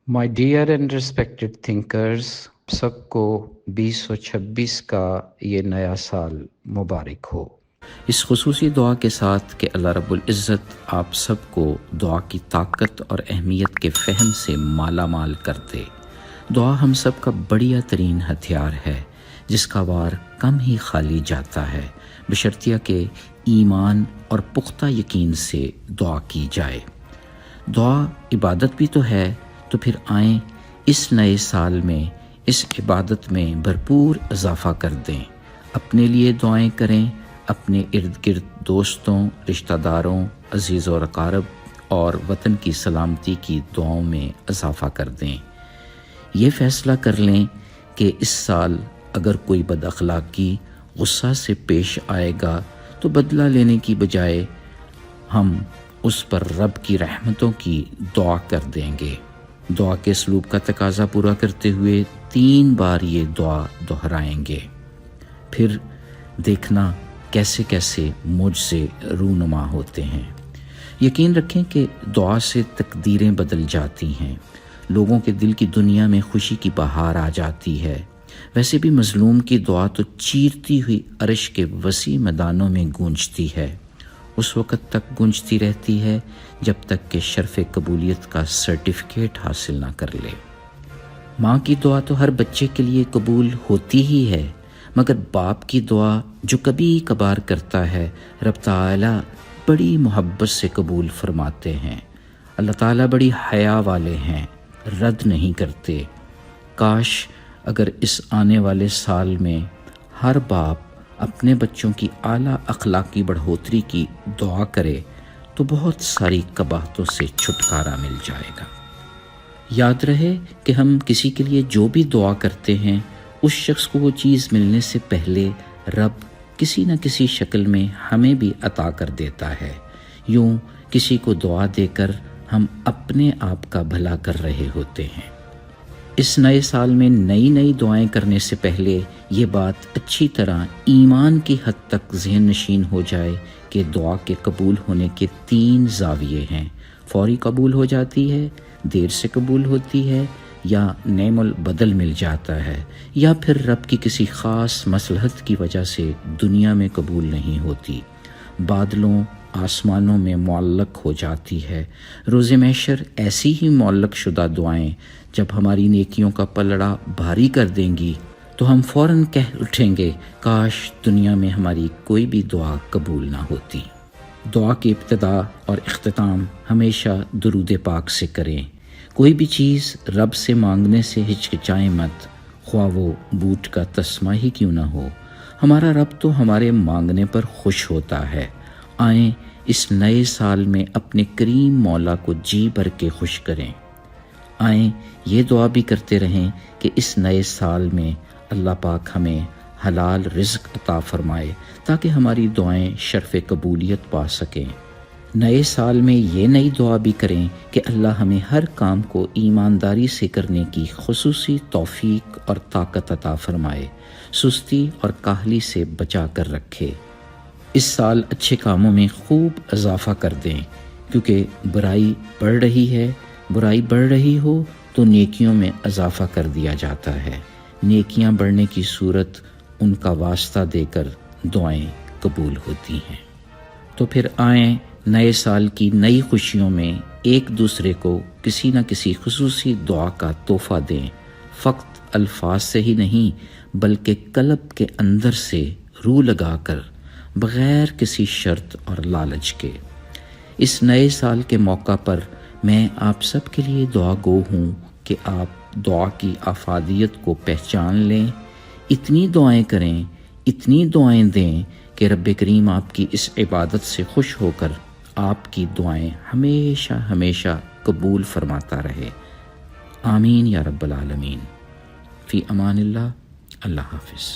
My dear and respected thinkers, سب کو 2026 کا یہ نیا سال مبارک ہو۔ اس خصوصی دعا کے ساتھ کہ اللہ رب العزت آپ سب کو دعا کی طاقت اور اہمیت کے فہم سے مالا مال کر دے۔ دعا ہم سب کا بڑھیا ترین ہتھیار ہے جس کا وار کم ہی خالی جاتا ہے، بشرطیہ کہ ایمان اور پختہ یقین سے دعا کی جائے۔ دعا عبادت بھی تو ہے، تو پھر آئیں اس نئے سال میں اس عبادت میں بھرپور اضافہ کر دیں۔ اپنے لیے دعائیں کریں، اپنے ارد گرد دوستوں، رشتہ داروں، عزیز و اقارب اور وطن کی سلامتی کی دعاؤں میں اضافہ کر دیں۔ یہ فیصلہ کر لیں کہ اس سال اگر کوئی بد اخلاقی غصہ سے پیش آئے گا تو بدلہ لینے کی بجائے ہم اس پر رب کی رحمتوں کی دعا کر دیں گے۔ دعا کے اسلوب کا تقاضا پورا کرتے ہوئے 3 بار یہ دعا دہرائیں گے، پھر دیکھنا کیسے کیسے معجزے رونما ہوتے ہیں۔ یقین رکھیں کہ دعا سے تقدیریں بدل جاتی ہیں، لوگوں کے دل کی دنیا میں خوشی کی بہار آ جاتی ہے۔ ویسے بھی مظلوم کی دعا تو چیرتی ہوئی عرش کے وسیع میدانوں میں گونجتی ہے، اس وقت تک گونجتی رہتی ہے جب تک کہ شرف قبولیت کا سرٹیفکیٹ حاصل نہ کر لے۔ ماں کی دعا تو ہر بچے کے لیے قبول ہوتی ہی ہے، مگر باپ کی دعا جو کبھی کبھار کرتا ہے رب تعالیٰ بڑی محبت سے قبول فرماتے ہیں۔ اللہ تعالیٰ بڑی حیا والے ہیں، رد نہیں کرتے۔ کاش اگر اس آنے والے سال میں ہر باپ اپنے بچوں کی اعلیٰ اخلاقی بڑھوتری کی دعا کرے تو بہت ساری قباحتوں سے چھٹکارا مل جائے گا۔ یاد رہے کہ ہم کسی کے لیے جو بھی دعا کرتے ہیں اس شخص کو وہ چیز ملنے سے پہلے رب کسی نہ کسی شکل میں ہمیں بھی عطا کر دیتا ہے۔ یوں کسی کو دعا دے کر ہم اپنے آپ کا بھلا کر رہے ہوتے ہیں۔ اس نئے سال میں نئی دعائیں کرنے سے پہلے یہ بات اچھی طرح ایمان کی حد تک ذہن نشین ہو جائے کہ دعا کے قبول ہونے کے 3 زاویے ہیں: فوری قبول ہو جاتی ہے، دیر سے قبول ہوتی ہے، یا نعم البدل مل جاتا ہے، یا پھر رب کی کسی خاص مصلحت کی وجہ سے دنیا میں قبول نہیں ہوتی، بادلوں آسمانوں میں معلق ہو جاتی ہے۔ روز محشر ایسی ہی معلق شدہ دعائیں جب ہماری نیکیوں کا پلڑا بھاری کر دیں گی تو ہم فوراً کہہ اٹھیں گے کاش دنیا میں ہماری کوئی بھی دعا قبول نہ ہوتی۔ دعا کی ابتدا اور اختتام ہمیشہ درود پاک سے کریں۔ کوئی بھی چیز رب سے مانگنے سے ہچکچائیں مت، خواہ وہ بوٹ کا تسمہ ہی کیوں نہ ہو۔ ہمارا رب تو ہمارے مانگنے پر خوش ہوتا ہے۔ آئیں اس نئے سال میں اپنے کریم مولا کو جی بھر کے خوش کریں۔ آئیں یہ دعا بھی کرتے رہیں کہ اس نئے سال میں اللہ پاک ہمیں حلال رزق عطا فرمائے تاکہ ہماری دعائیں شرف قبولیت پا سکیں۔ نئے سال میں یہ نئی دعا بھی کریں کہ اللہ ہمیں ہر کام کو ایمانداری سے کرنے کی خصوصی توفیق اور طاقت عطا فرمائے، سستی اور کاہلی سے بچا کر رکھے۔ اس سال اچھے کاموں میں خوب اضافہ کر دیں، کیونکہ برائی بڑھ رہی ہے۔ برائی بڑھ رہی ہو تو نیکیوں میں اضافہ کر دیا جاتا ہے۔ نیکیاں بڑھنے کی صورت ان کا واسطہ دے کر دعائیں قبول ہوتی ہیں۔ تو پھر آئیں نئے سال کی نئی خوشیوں میں ایک دوسرے کو کسی نہ کسی خصوصی دعا کا تحفہ دیں، فقط الفاظ سے ہی نہیں بلکہ قلب کے اندر سے روح لگا کر، بغیر کسی شرط اور لالچ کے۔ اس نئے سال کے موقع پر میں آپ سب کے لیے دعا گو ہوں کہ آپ دعا کی افادیت کو پہچان لیں، اتنی دعائیں کریں، اتنی دعائیں دیں کہ رب کریم آپ کی اس عبادت سے خوش ہو کر آپ کی دعائیں ہمیشہ ہمیشہ قبول فرماتا رہے۔ آمین یا رب العالمین۔ فی امان اللہ۔ اللہ حافظ۔